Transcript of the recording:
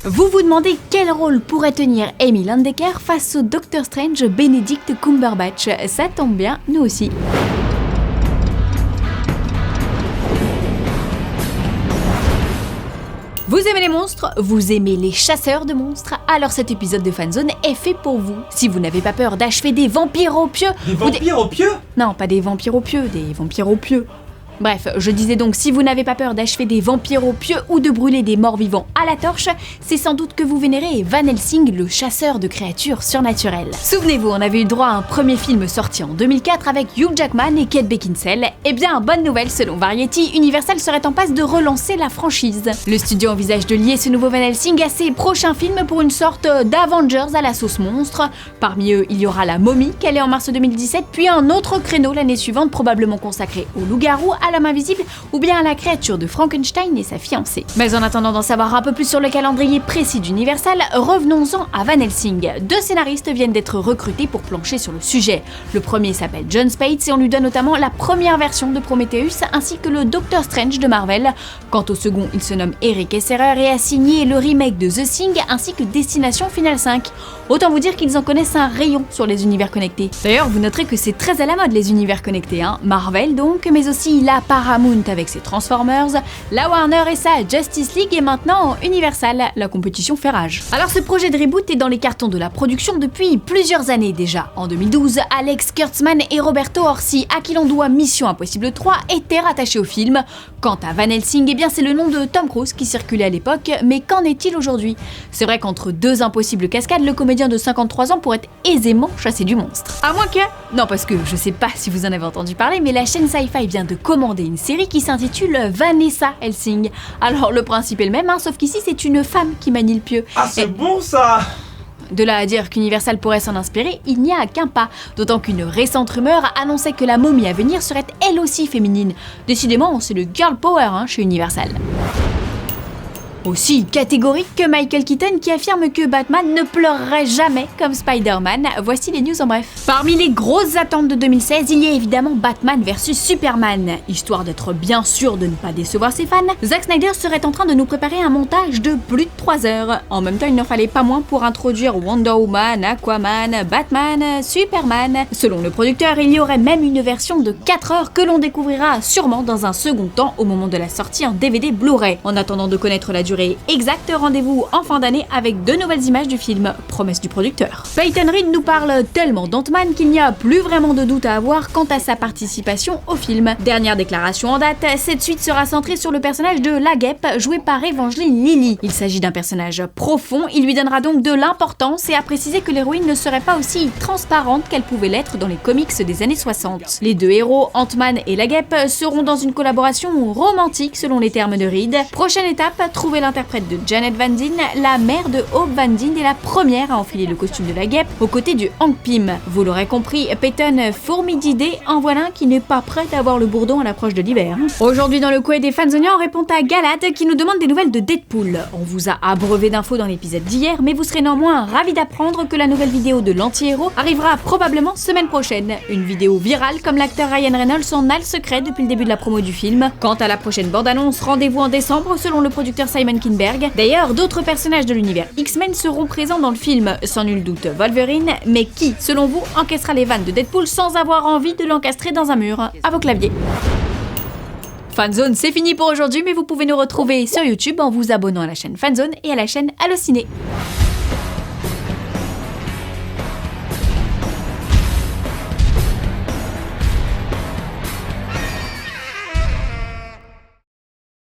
Vous vous demandez quel rôle pourrait tenir Amy Landecker face au Doctor Strange Benedict Cumberbatch. Ça tombe bien, nous aussi. Vous aimez les monstres? Vous aimez les chasseurs de monstres? Alors cet épisode de Fanzone est fait pour vous. Si vous n'avez pas peur d'achever des vampires au pieu... Des vampires au pieu? Non, pas des vampires au pieu, des vampires au pieu. Bref, je disais donc, si vous n'avez pas peur d'achever des vampires au pieu ou de brûler des morts vivants à la torche, c'est sans doute que vous vénérez Van Helsing, le chasseur de créatures surnaturelles. Souvenez-vous, on avait eu droit à un premier film sorti en 2004 avec Hugh Jackman et Kate Beckinsale. Eh bien, bonne nouvelle, selon Variety, Universal serait en passe de relancer la franchise. Le studio envisage de lier ce nouveau Van Helsing à ses prochains films pour une sorte d'Avengers à la sauce monstre. Parmi eux, il y aura La Momie, qu'elle est en mars 2017, puis un autre créneau l'année suivante, probablement consacré au loup-garou, à l'homme invisible ou bien à la créature de Frankenstein et sa fiancée. Mais en attendant d'en savoir un peu plus sur le calendrier précis d'Universal, revenons-en à Van Helsing. 2 scénaristes viennent d'être recrutés pour plancher sur le sujet. Le premier s'appelle Jon Spaihts et on lui donne notamment la première version de Prometheus ainsi que le Doctor Strange de Marvel. Quant au second, il se nomme Eric Esserer et a signé le remake de The Thing ainsi que Destination Finale 5. Autant vous dire qu'ils en connaissent un rayon sur les univers connectés. D'ailleurs, vous noterez que c'est très à la mode les univers connectés, hein. Marvel donc, mais aussi la Paramount avec ses Transformers, la Warner et sa Justice League et maintenant Universal, la compétition fait rage. Alors ce projet de reboot est dans les cartons de la production depuis plusieurs années déjà. En 2012, Alex Kurtzman et Roberto Orci, à qui l'on doit Mission Impossible 3, étaient rattachés au film. Quant à Van Helsing, eh bien c'est le nom de Tom Cruise qui circulait à l'époque, mais qu'en est-il aujourd'hui? C'est vrai qu'entre 2 impossibles cascades, le comédien de 53 ans pourrait aisément chasser du monstre. À moins que... Non, parce que je sais pas si vous en avez entendu parler, mais la chaîne Sci-Fi vient de commander une série qui s'intitule Vanessa Helsing. Alors le principe est le même, hein, sauf qu'ici c'est une femme qui manie le pieu. Ah, c'est bon ça! De là à dire qu'Universal pourrait s'en inspirer, il n'y a qu'un pas. D'autant qu'une récente rumeur annonçait que la momie à venir serait elle aussi féminine. Décidément, c'est le girl power chez Universal. Aussi catégorique que Michael Keaton qui affirme que Batman ne pleurerait jamais comme Spider-Man. Voici les news en bref. Parmi les grosses attentes de 2016, il y a évidemment Batman vs Superman. Histoire d'être bien sûr de ne pas décevoir ses fans, Zack Snyder serait en train de nous préparer un montage de plus de 3 heures. En même temps, il n'en fallait pas moins pour introduire Wonder Woman, Aquaman, Batman, Superman. Selon le producteur, il y aurait même une version de 4 heures que l'on découvrira sûrement dans un second temps au moment de la sortie en DVD Blu-ray. En attendant de connaître la durée exacte, rendez-vous en fin d'année avec 2 nouvelles images du film, promesse du producteur. Peyton Reed nous parle tellement d'Ant-Man qu'il n'y a plus vraiment de doute à avoir quant à sa participation au film. Dernière déclaration en date, cette suite sera centrée sur le personnage de La Guêpe, joué par Evangeline Lilly. Il s'agit d'un personnage profond, il lui donnera donc de l'importance et a précisé que l'héroïne ne serait pas aussi transparente qu'elle pouvait l'être dans les comics des années 60. Les 2 héros, Ant-Man et La Guêpe, seront dans une collaboration romantique selon les termes de Reed. Prochaine étape, trouver l'interprète de Janet Van Dyne, la mère de Hope Van Dyne est la première à enfiler le costume de La Guêpe aux côtés du Hank Pym. Vous l'aurez compris, Peyton fourmille d'idées, en voilà un qui n'est pas prêt à avoir le bourdon à l'approche de l'hiver. Aujourd'hui dans le coin des fanzoniens, on répond à Galad qui nous demande des nouvelles de Deadpool. On vous a abreuvé d'infos dans l'épisode d'hier, mais vous serez néanmoins ravis d'apprendre que la nouvelle vidéo de l'anti-héros arrivera probablement semaine prochaine. Une vidéo virale comme l'acteur Ryan Reynolds en a le secret depuis le début de la promo du film. Quant à la prochaine bande-annonce, rendez-vous en décembre selon le producteur Simon Kinberg. D'ailleurs, d'autres personnages de l'univers X-Men seront présents dans le film, sans nul doute Wolverine, mais qui, selon vous, encaissera les vannes de Deadpool sans avoir envie de l'encastrer dans un mur? À vos claviers. Fanzone, c'est fini pour aujourd'hui, mais vous pouvez nous retrouver sur YouTube en vous abonnant à la chaîne Fanzone et à la chaîne Allociné.